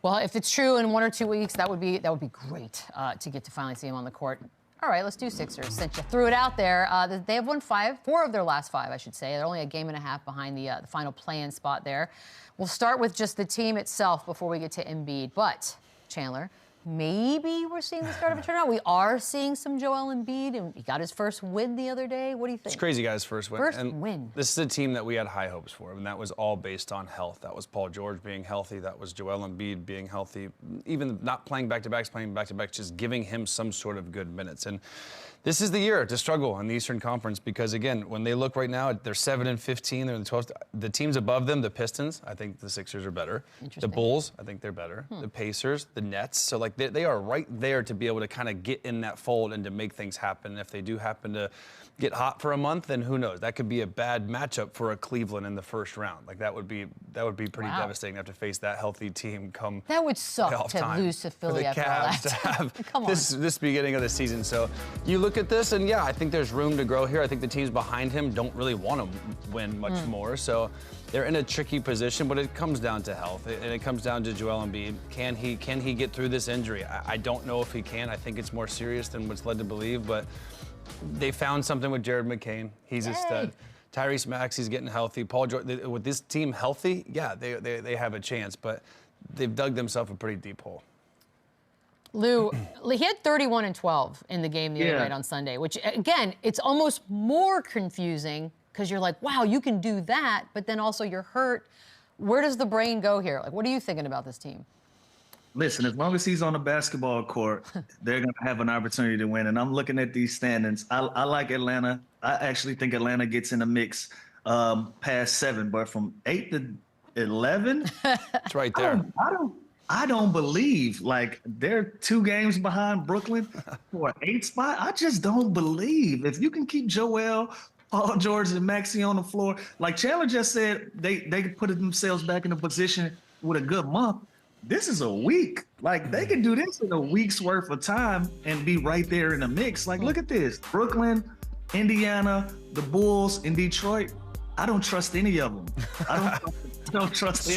Well, if it's true in 1 or 2 weeks, that would be great to get to finally see him on the court. All right, let's do Sixers. Since you threw it out there, they have won 4 of their last 5, I should say. They're only a game and a half behind the final play-in spot there. We'll start with just the team itself before we get to Embiid. But, Chandler, maybe we're seeing the start of a turnaround. We are seeing some Joel Embiid, and he got his first win the other day. What do you think? It's crazy, guys, first win. First win. This is a team that we had high hopes for, and that was all based on health. That was Paul George being healthy. That was Joel Embiid being healthy. Even not playing back-to-backs, playing back-to-backs, just giving him some sort of good minutes. And this is the year to struggle in the Eastern Conference because, again, when they look right now, they're 7-15. They're in the 12th. The teams above them, the Pistons, I think the Sixers are better. The Bulls, I think they're better. The Pacers, the Nets. So, like, they are right there to be able to kind of get in that fold and to make things happen. And if they do happen to get hot for a month, then who knows? That could be a bad matchup for a Cleveland in the first round. Like, that would be pretty devastating to have to face that healthy team come That would suck to lose to Philly after all that. To have Come on. this beginning of the season. So you look at this, and yeah, I think there's room to grow here. I think the teams behind him don't really want to win much more. So they're in a tricky position, but it comes down to health, and it comes down to Joel Embiid. Can he get through this injury? I don't know if he can. I think it's more serious than what's led to believe, but they found something with Jared McCain. He's a stud. Tyrese Maxey's getting healthy. Paul George, with this team healthy, yeah, they have a chance, but they've dug themselves a pretty deep hole. Lou, he had 31 and 12 in the game the other night on Sunday, which, again, it's almost more confusing because you're like, wow, you can do that, but then also you're hurt. Where does the brain go here? Like, what are you thinking about this team? Listen, as long as he's on the basketball court, they're going to have an opportunity to win. And I'm looking at these standings. I like Atlanta. I actually think Atlanta gets in the mix past 7, but from 8 to 11, it's right there. I don't believe, like, they're 2 games behind Brooklyn for an 8 spot. I just don't believe. If you can keep Joel, Paul George, and Maxey on the floor, like Chandler just said, they put themselves back in a position with a good month. This is a week. Like, they can do this in a week's worth of time and be right there in the mix. Like, look at this. Brooklyn, Indiana, the Bulls, and Detroit. I don't trust any of them. I don't trust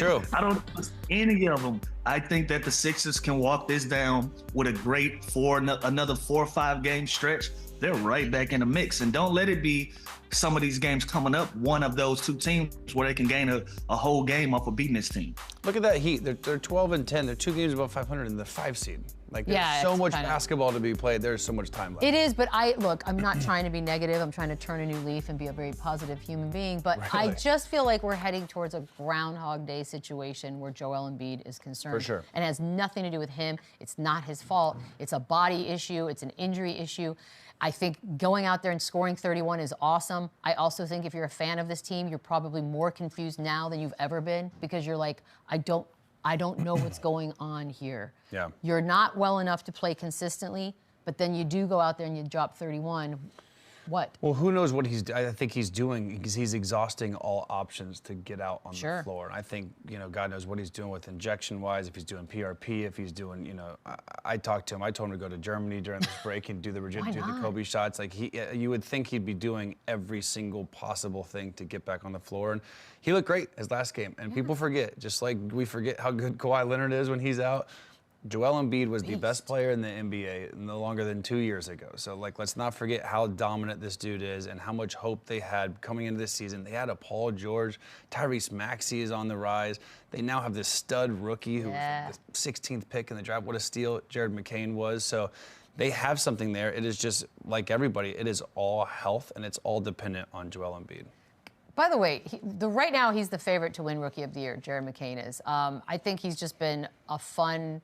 any of them. I think that the Sixers can walk this down with a great another 4 or 5 game stretch. They're right back in the mix. And don't let it be some of these games coming up, one of those 2 teams where they can gain a whole game off of beating this team. Look at that Heat. They're 12 and 10. They're 2 games above 500 in the 5 seed. Like, there's so much basketball to be played. There's so much time left. It is, but I'm not trying to be negative. I'm trying to turn a new leaf and be a very positive human being. But I just feel like we're heading towards a Groundhog Day situation where Joel Embiid is concerned. For sure. And it has nothing to do with him. It's not his fault. It's a body issue. It's an injury issue. I think going out there and scoring 31 is awesome. I also think if you're a fan of this team, you're probably more confused now than you've ever been because you're like, I don't know what's going on here. Yeah. You're not well enough to play consistently, but then you do go out there and you drop 31. What? Well, who knows what I think he's doing because he's exhausting all options to get out on the floor. And I think, God knows what he's doing with injection-wise, if he's doing PRP, if he's doing, I talked to him. I told him to go to Germany during this break and do the Kobe shots. Like, you would think he'd be doing every single possible thing to get back on the floor. And he looked great his last game. And people forget, just like we forget how good Kawhi Leonard is when he's out. Joel Embiid was the best player in the NBA no longer than 2 years ago. So, like, let's not forget how dominant this dude is and how much hope they had coming into this season. They had a Paul George. Tyrese Maxey is on the rise. They now have this stud rookie who was the 16th pick in the draft. What a steal Jared McCain was. So they have something there. It is just, like everybody, it is all health, and it's all dependent on Joel Embiid. By the way, right now he's the favorite to win Rookie of the Year, Jared McCain is. I think he's just been a fun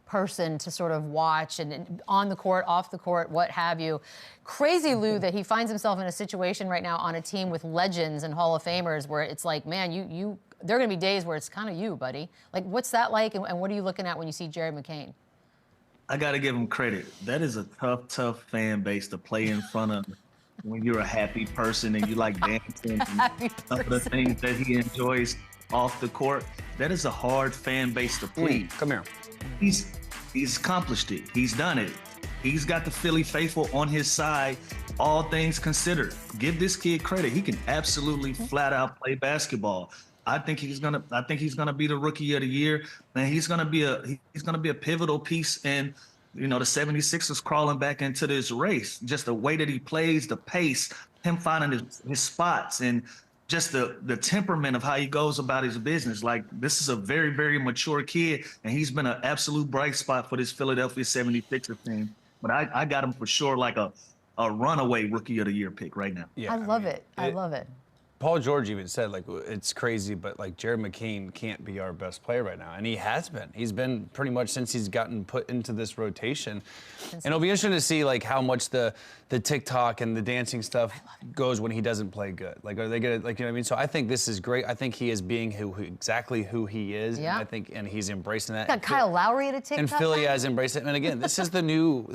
person to sort of watch and on the court, off the court, what have you. Crazy, Lou, that he finds himself in a situation right now on a team with legends and Hall of Famers where it's like, man, there are going to be days where it's kind of you, buddy. Like, what's that like, and what are you looking at when you see Jared McCain? I got to give him credit. That is a tough fan base to play in front of when you're a happy person and you like dancing and some of the things that he enjoys off the court. That is a hard fan base to please. Come here. He's accomplished it. He's done it. He's got the Philly faithful on his side, all things considered. Give this kid credit. He can absolutely flat out play basketball. I think he's gonna be the Rookie of the Year, and he's gonna be a pivotal piece in, the 76ers crawling back into this race. Just the way that he plays, the pace, him finding his spots, and just the temperament of how he goes about his business. Like, this is a very, very mature kid, and he's been an absolute bright spot for this Philadelphia 76ers team. But I got him for sure like a runaway Rookie of the Year pick right now. Yeah, I love it. I love it. Paul George even said, like, it's crazy, but, like, Jared McCain can't be our best player right now. And he has been. He's been pretty much since he's gotten put into this rotation. And it'll be interesting to see, like, how much the TikTok and the dancing stuff goes when he doesn't play good. Like, are they going to, like, you know what I mean? So I think this is great. I think he is being exactly who he is. Yeah. And he's embracing that. Got Kyle Lowry at a TikTok. And Philly has embraced it. And again, this is the new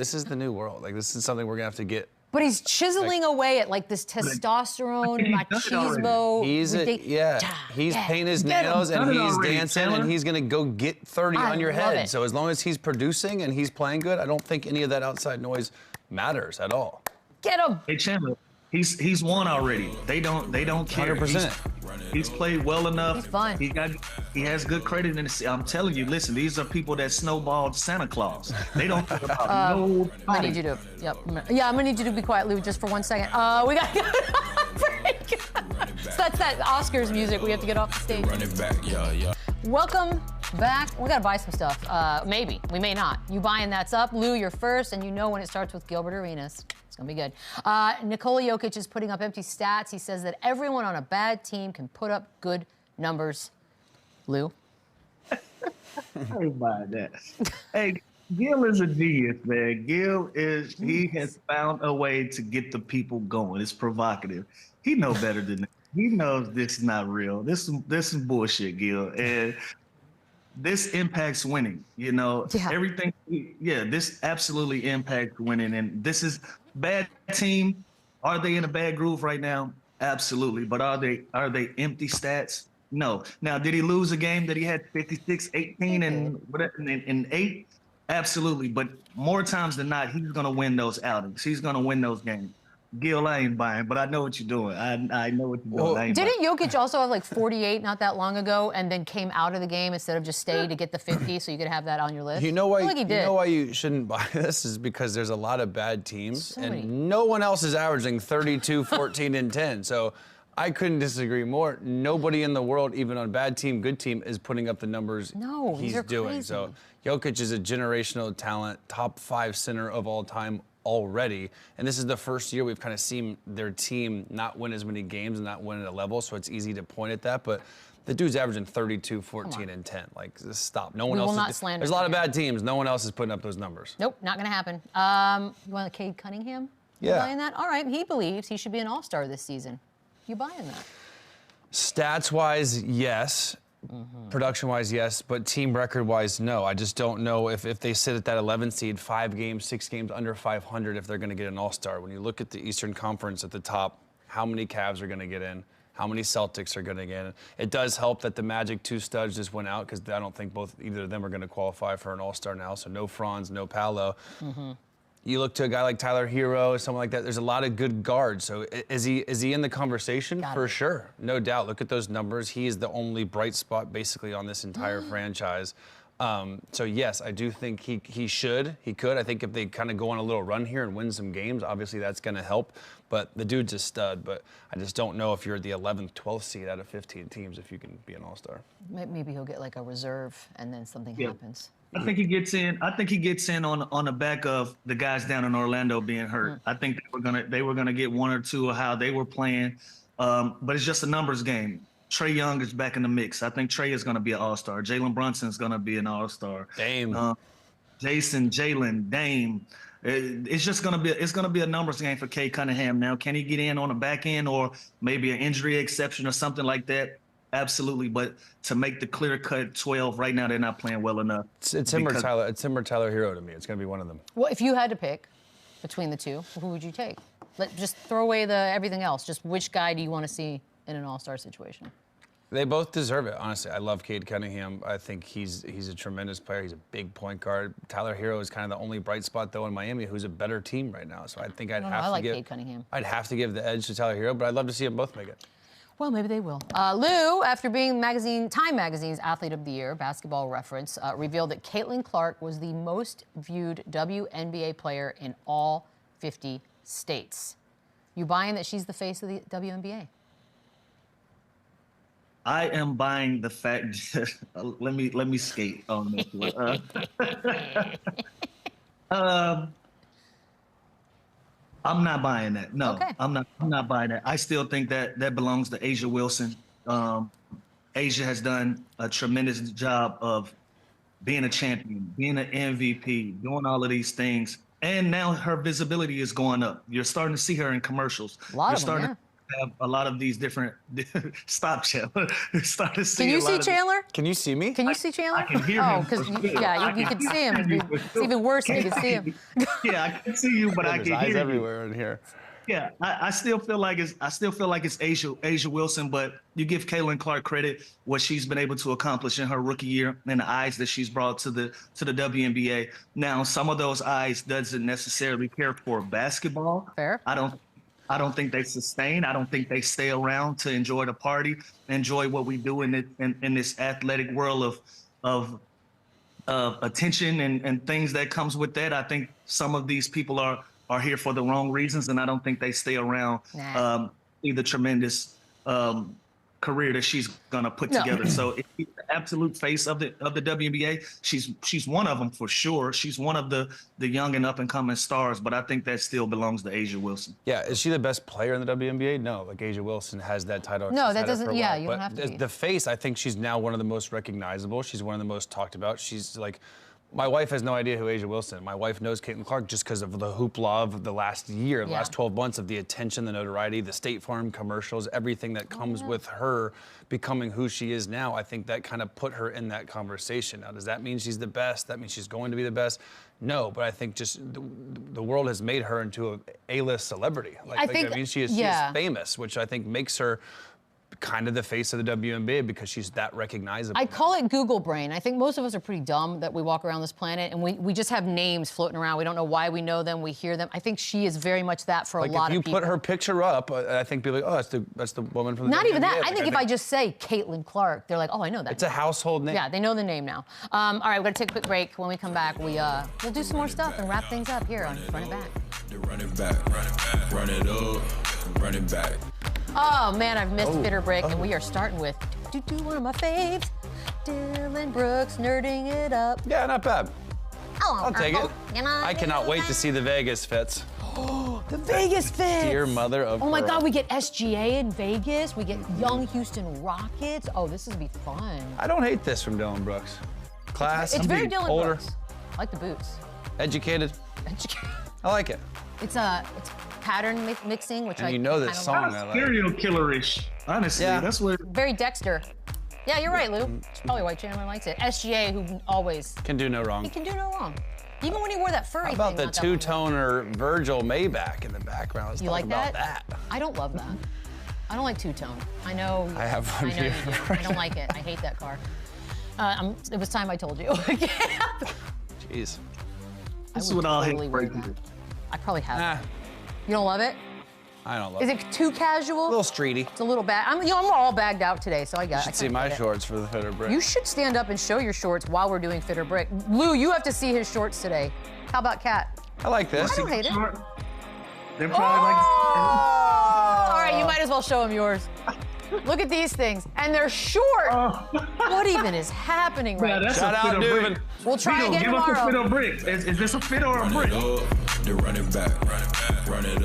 world. Like, this is something we're going to have to get. But he's chiseling away at like this testosterone, machismo. He's painting his nails and he's dancing and he's gonna go get 30 on your head. So as long as he's producing and he's playing good, I don't think any of that outside noise matters at all. Get him. Hey Chandler, he's won already. They don't care. 100%. He's played well enough. He's fine. He has good credit in the. I'm telling you, listen, these are people that snowballed Santa Claus. They don't care about no. I'm gonna need you to. Yep. Yeah, I'm gonna need you to be quiet, Lou, just for 1 second. We got. So that's that Oscars music. We have to get off the stage. Run it back, yeah. Welcome back. We gotta buy some stuff. Maybe. We may not. You buying that's up. Lou, you're first, and you know when it starts with Gilbert Arenas. It's gonna be good. NIKOLA JOKIC is putting up empty stats. He says that everyone on a bad team can put up good numbers. Lou? I ain't buying that. Hey, Gil is a genius, man. He has found a way to get the people going. It's provocative. He knows better than that. He knows this is not real. This is bullshit, Gil. And this impacts winning, you know. Yeah. Everything. Yeah, this absolutely impacts winning. And this is bad team. Are they in a bad groove right now? Absolutely. But are they empty stats? No. Now, did he lose a game that he had 56, 18, and 8? Absolutely. But more times than not, he's going to win those outings. He's going to win those games. Gil, I ain't buying, but I know what you're doing. I know what you're doing. Didn't Jokic also have like 48 not that long ago and then came out of the game instead of just staying to get the 50 so you could have that on your list? You know why, you know why you shouldn't buy this is because there's a lot of bad teams and no one else is averaging 32, 14, and 10. So I couldn't disagree more. Nobody in the world, even on bad team, good team, is putting up the numbers he's doing. Crazy. So Jokic is a generational talent, top 5 center of all time already. And this is the first year we've kind of seen their team not win as many games and not win at a level, so it's easy to point at that. But the dude's averaging 32, 14, and 10. Like, just stop. No one else. There's a lot of bad teams. No one else is putting up those numbers. Nope, not going to happen. You want CADE Cunningham? Yeah. You buying that? All right, he believes he should be an all-star this season. You buying that? Stats-wise, yes. Production-wise, yes, but team record-wise, no. I just don't know if they sit at that 11 seed, 5 games, 6 games under 500, if they're going to get an all-star. When you look at the Eastern Conference at the top, how many Cavs are going to get in? How many Celtics are going to get in? It does help that the Magic 2 studs just went out because I don't think either of them are going to qualify for an all-star now, so no Franz, no Paolo. You look to a guy like Tyler Hero, someone like that. There's a lot of good guards. So is he in the conversation? For sure, no doubt. Look at those numbers. He is the only bright spot basically on this entire franchise. So yes, I do think he could. I think if they kind of go on a little run here and win some games, obviously that's going to help. But the dude's a stud. But I just don't know if you're the 11th, 12th seed out of 15 teams if you can be an all-star. Maybe he'll get like a reserve and then something happens. I think he gets in. I think he gets in on the back of the guys down in Orlando being hurt. I think they were gonna get 1 or 2 of how they were playing, but it's just a numbers game. Trae Young is back in the mix. I think Trae is gonna be an all-star. Jalen Brunson is gonna be an all-star. Dame, Jason, Jalen, Dame. It's gonna be a numbers game for Cade Cunningham. Now, can he get in on the back end or maybe an injury exception or something like that? Absolutely, but to make the clear-cut 12 right now, they're not playing well enough. It's him or Tyler. It's him or Tyler Hero to me. It's going to be one of them. Well, if you had to pick between the two, who would you take? Just throw away everything else. Just which guy do you want to see in an all-star situation? They both deserve it, honestly. I love Cade Cunningham. I think he's a tremendous player. He's a big point guard. Tyler Hero is kind of the only bright spot, though, in Miami, who's a better team right now. So I think I'd have to give the edge to Tyler Hero, but I'd love to see them both make it. Well, maybe they will. Lou, after being Time Magazine's Athlete of the Year, Basketball Reference, revealed that Caitlin Clark was the most viewed WNBA player in all 50 states. You buying that she's the face of the WNBA? I am buying the fact that, let me skate on this one. I'm not buying that. No, Okay. I'm not buying that. I still think that belongs to A'ja Wilson. A'ja has done a tremendous job of being a champion, being an MVP, doing all of these things. And now her visibility is going up. You're starting to see her in commercials. A lot You're of them, starting to have a lot of these different stop, Chandler. You're starting to see Can you a lot see of Chandler? Can you see me? Can you see Chandler? I can hear oh, him. because for sure. yeah, you can see him. It's even worse if you can see him. Yeah, I can see you, but I There's can eyes hear you. everywhere in here. Yeah, I still feel like it's A'ja Wilson, but you give Caitlin Clark credit what she's been able to accomplish in her rookie year and the eyes that she's brought to the WNBA. Now, some of those eyes doesn't necessarily care for basketball. Fair. I don't think they sustain. I don't think they stay around to enjoy the party, enjoy what we do in this athletic world of attention and things that comes with that. I think some of these people are here for the wrong reasons, and I don't think they stay around. See the tremendous career that she's gonna put together. So if she's the absolute face of the WNBA, she's one of them for sure. She's one of the young and up and coming stars, but I think that still belongs to A'ja Wilson. Yeah, is she the best player in the WNBA? No, like A'ja Wilson has that title. No, She's that had it doesn't. for a Yeah, while. you don't have to be. The face, I think she's now one of the most recognizable. She's one of the most talked about. She's like, my wife has no idea who A'ja Wilson is. My wife knows Caitlin Clark just because of the hoopla of the last year, the last 12 months of the attention, the notoriety, the State Farm commercials, everything that comes with her becoming who she is now. I think that kind of put her in that conversation. Now, does that mean she's the best? That means she's going to be the best? No, but I think just the world has made her into a A-list celebrity. I think she is famous, which I think makes her kind of the face of the WNBA because she's that recognizable. I call it Google brain. I think most of us are pretty dumb that we walk around this planet and we just have names floating around. We don't know why we know them, we hear them. I think she is very much that for a lot of people. If you put her picture up, I think people are like, oh, that's the woman from the Not WNBA. even that. I think if I just say Caitlin Clark, they're like, oh, I know that. It's a household name. Yeah, they know the name now. All right, we're gonna take a quick break. When we come back, we'll do some more stuff and wrap things up here on Run It Back. Run it back, run it up, run it back. Oh man, I've missed Fitter Brick, and we are starting with one of my faves, Dylan Brooks nerding it up. Yeah, not bad. I'll take it. You know, I cannot wait to see the Vegas fits. Oh, the Vegas fits. Dear mother of Oh my pearl. God, we get SGA in Vegas. We get young Houston Rockets. Oh, this is gonna be fun. I don't hate this from Dylan Brooks. Class, It's very Dylan older, Brooks. I like the boots. educated. I like it. It's pattern mixing, which And I you know this kinda song like. I like. Serial killerish, honestly. Yeah. That's what. Very Dexter. Yeah, you're right, Lou. It's probably why Chandler likes it. SGA, who always Can do no wrong. he can do no wrong. Even when he wore that furry How about thing. the not that long ago. two-toner Virgil Maybach in the background? Let's You talk like about that? I don't love that. I don't like two-tone. I know. I have one I know you here do. right I don't like it. I hate that car. It was time I told you. Jeez. This is what I'll hit totally wear right that. here. I probably have. Nah, You don't love it? I don't love Is it. it too casual? A little streety. It's a little bad. I'm all bagged out today, so I got. You I should see kinda my get it. shorts for the Fitter Brick. You should stand up and show your shorts while we're doing Fitter Brick. Lou, you have to see his shorts today. How about Kat? I like this. I don't hate it. They're probably All right, you might as well show him yours. Look at these things, and they're short. What even is happening right Yeah, now? that's Shout a out, fit or Dubin. brick. We'll try Vito, again give us a tomorrow. fit or brick. Is this a fit or a Run brick? it up, then run it back, run it up,